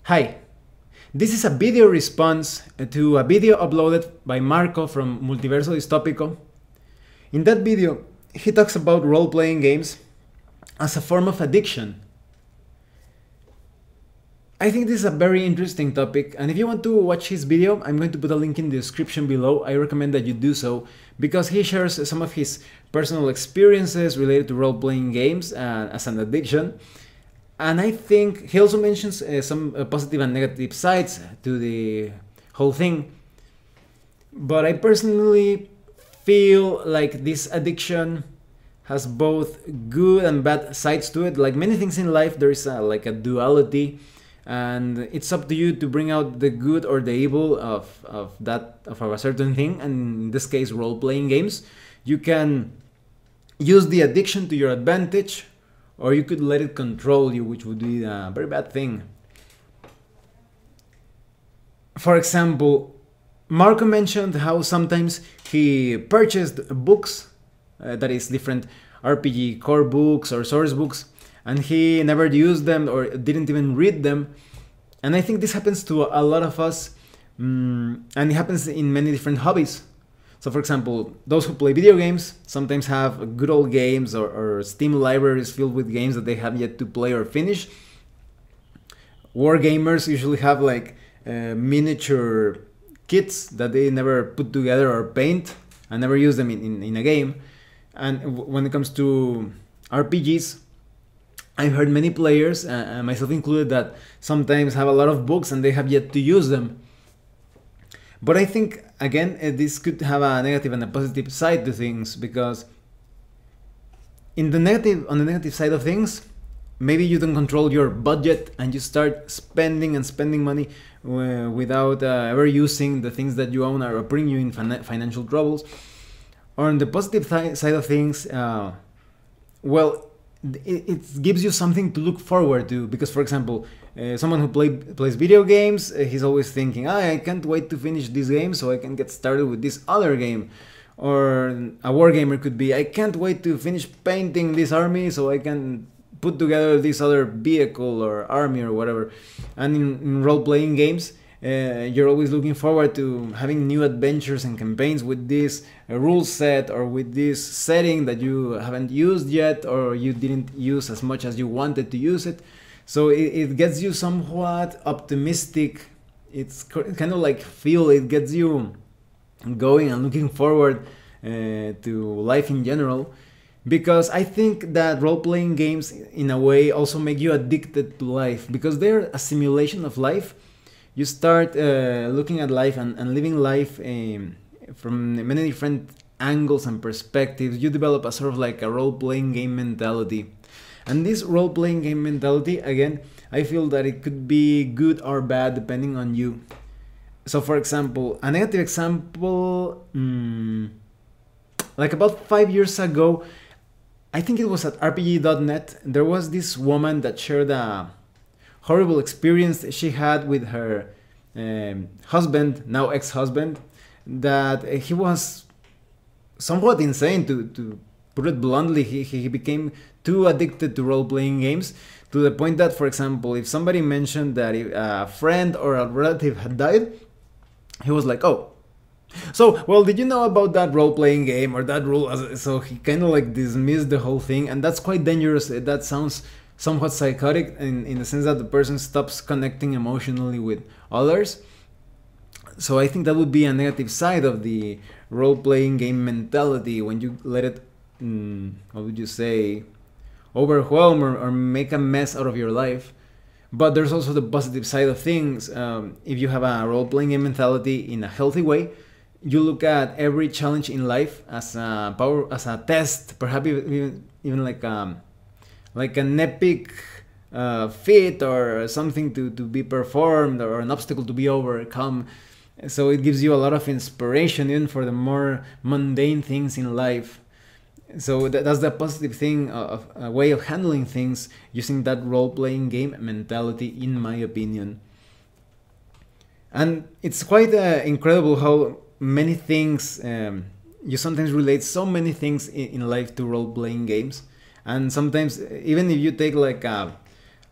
Hi, this is a video response to a video uploaded by Marco from Multiverso Distópico. In that video, he talks about role-playing games as a form of addiction. I think this is a very interesting topic, and if you want to watch his video, I'm going to put a link in the description below. I recommend that you do so, because he shares some of his personal experiences related to role-playing games as an addiction. And I think he also mentions some positive and negative sides to the whole thing. But I personally feel like this addiction has both good and bad sides to it. Like many things in life, there is like a duality, and it's up to you to bring out the good or the evil of a certain thing. And in this case, role-playing games, you can use the addiction to your advantage, or you could let it control you, which would be a very bad thing. For example, Marco mentioned how sometimes he purchased books, that is different RPG core books or source books, and he never used them or didn't even read them. And I think this happens to a lot of us, and it happens in many different hobbies. So for example, those who play video games sometimes have good old games or Steam libraries filled with games that they have yet to play or finish. War gamers usually have like miniature kits that they never put together or paint and never use them in a game. And when it comes to RPGs, I've heard many players, myself included, that sometimes have a lot of books and they have yet to use them. But I think, again, this could have a negative and a positive side to things, because on the negative side of things, maybe you don't control your budget and you start spending and spending money without ever using the things that you own, or bring you in financial troubles. Or on the positive side of things, well, it gives you something to look forward to, because for example, someone who plays video games, he's always thinking, I can't wait to finish this game so I can get started with this other game. Or a war gamer could be, I can't wait to finish painting this army so I can put together this other vehicle or army or whatever. And in role-playing games, you're always looking forward to having new adventures and campaigns with this rule set or with this setting that you haven't used yet, or you didn't use as much as you wanted to use it. So it gets you somewhat optimistic. It's kind of like feel, it gets you going and looking forward to life in general. Because I think that role-playing games in a way also make you addicted to life, because they're a simulation of life. You start looking at life and living life from many different angles and perspectives. You develop a sort of like a role-playing game mentality. And this role-playing game mentality, again, I feel that it could be good or bad depending on you. So for example, a negative example, like about 5 years ago, I think it was at RPG.net, there was this woman that shared a horrible experience she had with her husband, now ex-husband, that he was somewhat insane, to put it bluntly. He became too addicted to role-playing games, to the point that, for example, if somebody mentioned that a friend or a relative had died, he was like, oh, so, well, did you know about that role-playing game or that rule? So he kind of like dismissed the whole thing, and that's quite dangerous. That sounds somewhat psychotic in the sense that the person stops connecting emotionally with others. So I think that would be a negative side of the role-playing game mentality, when you let it, what would you say, overwhelm or make a mess out of your life. But there's also the positive side of things. If you have a role-playing game mentality in a healthy way, you look at every challenge in life as a test, perhaps even like an epic feat or something to be performed, or an obstacle to be overcome. So it gives you a lot of inspiration even for the more mundane things in life. So that's the positive thing of a way of handling things, using that role-playing game mentality, in my opinion. And it's quite incredible how many things, you sometimes relate so many things in life to role-playing games. And sometimes, even if you take like a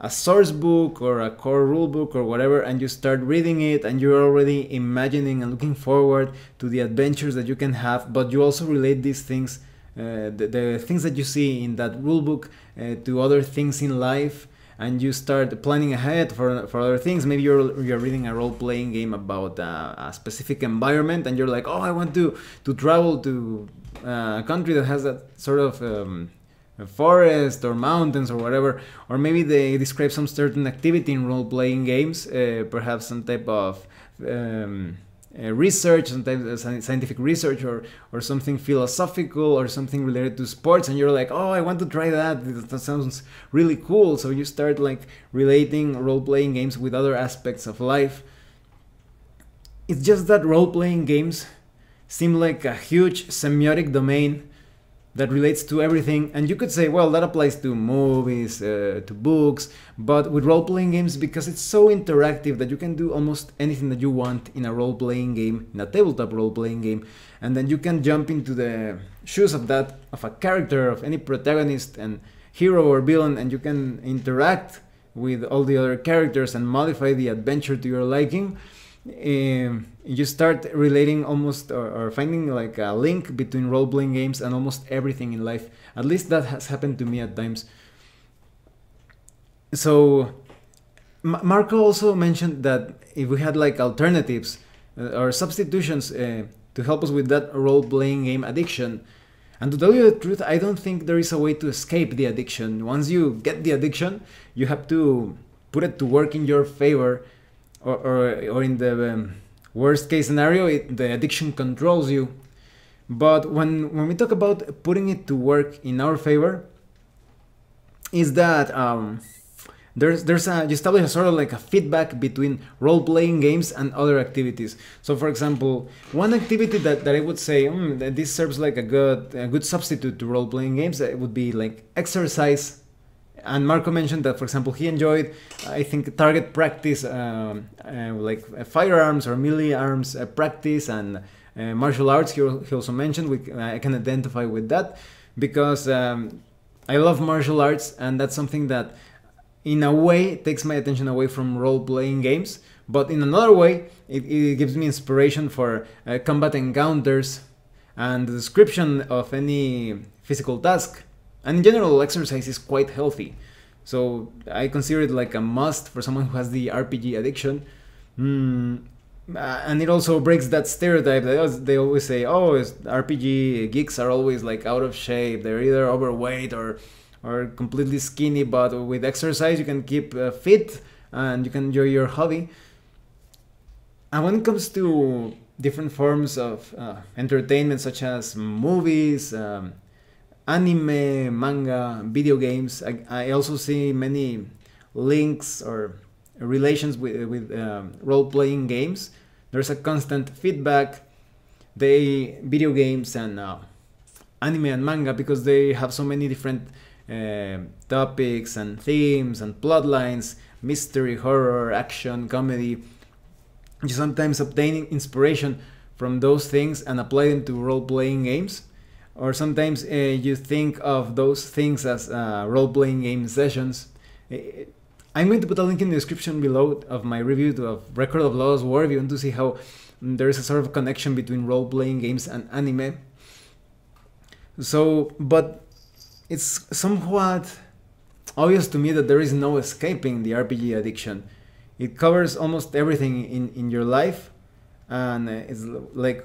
a source book or a core rule book or whatever, and you start reading it, and you're already imagining and looking forward to the adventures that you can have, but you also relate these things, the things that you see in that rule book, to other things in life, and you start planning ahead for other things. Maybe you're reading a role-playing game about a specific environment, and you're like, oh, I want to travel to a country that has that sort of a forest or mountains or whatever. Or maybe they describe some certain activity in role-playing games, perhaps some type of research, some type of scientific research, or something philosophical, or something related to sports, and you're like, oh, I want to try that sounds really cool. So you start like relating role-playing games with other aspects of life. It's just that role-playing games seem like a huge semiotic domain that relates to everything, and you could say, well, that applies to movies, to books, but with role-playing games, because it's so interactive that you can do almost anything that you want in a role-playing game, in a tabletop role-playing game, and then you can jump into the shoes of a character, of any protagonist and hero or villain, and you can interact with all the other characters and modify the adventure to your liking. You start relating almost, or finding like a link between role-playing games and almost everything in life. At least that has happened to me at times. So Marco also mentioned that if we had like alternatives or substitutions to help us with that role-playing game addiction. And to tell you the truth, I don't think there is a way to escape the addiction. Once you get the addiction, you have to put it to work in your favor. Or in the worst case scenario, the addiction controls you. But when we talk about putting it to work in our favor, is that you establish a sort of like a feedback between role-playing games and other activities. So for example, one activity that I would say that this serves like a good substitute to role-playing games, it would be like exercise. And Marco mentioned that, for example, he enjoyed, I think, target practice, like firearms or melee arms practice, and martial arts. He also mentioned, I can identify with that, because I love martial arts, and that's something that, in a way, takes my attention away from role-playing games. But in another way, it gives me inspiration for combat encounters and the description of any physical task. And in general, exercise is quite healthy. So I consider it like a must for someone who has the RPG addiction. And it also breaks that stereotype that they always say, oh, RPG geeks are always like out of shape. They're either overweight or completely skinny. But with exercise, you can keep fit and you can enjoy your hobby. And when it comes to different forms of entertainment, such as movies, anime, manga, video games, I also see many links or relations with role-playing games. There's a constant feedback. Video games and anime and manga, because they have so many different topics and themes and plot lines, mystery, horror, action, comedy. You sometimes obtain inspiration from those things and apply them to role-playing games. Or sometimes you think of those things as role-playing game sessions. I'm going to put a link in the description below of my review of Record of Lodoss War if you want to see how there is a sort of connection between role-playing games and anime. So, but it's somewhat obvious to me that there is no escaping the RPG addiction. It covers almost everything in your life, and it's like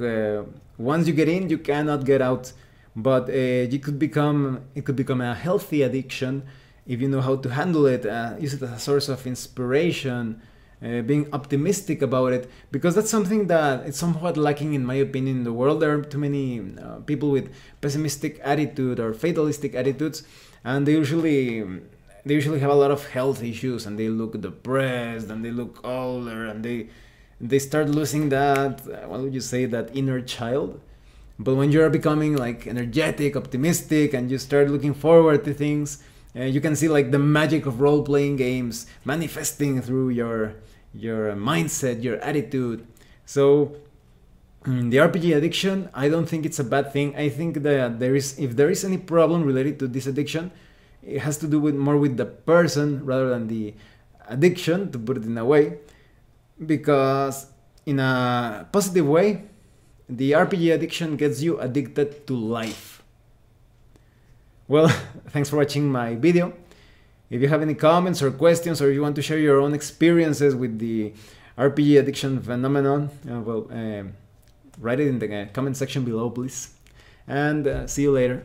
once you get in, you cannot get out. But it could become a healthy addiction if you know how to handle it, use it as a source of inspiration, being optimistic about it, because that's something that it's somewhat lacking, in my opinion, in the world. There are too many people with pessimistic attitude or fatalistic attitudes, and they usually have a lot of health issues, and they look depressed, and they look older, and they start losing that, what would you say, that inner child. But when you're becoming like energetic, optimistic, and you start looking forward to things, you can see like the magic of role-playing games manifesting through your mindset, your attitude. So the RPG addiction, I don't think it's a bad thing. I think that if there is any problem related to this addiction, it has to do with more with the person rather than the addiction, to put it in a way, because in a positive way, the RPG addiction gets you addicted to life. Well, thanks for watching my video. If you have any comments or questions, or you want to share your own experiences with the RPG addiction phenomenon, write it in the comment section below, please. And see you later.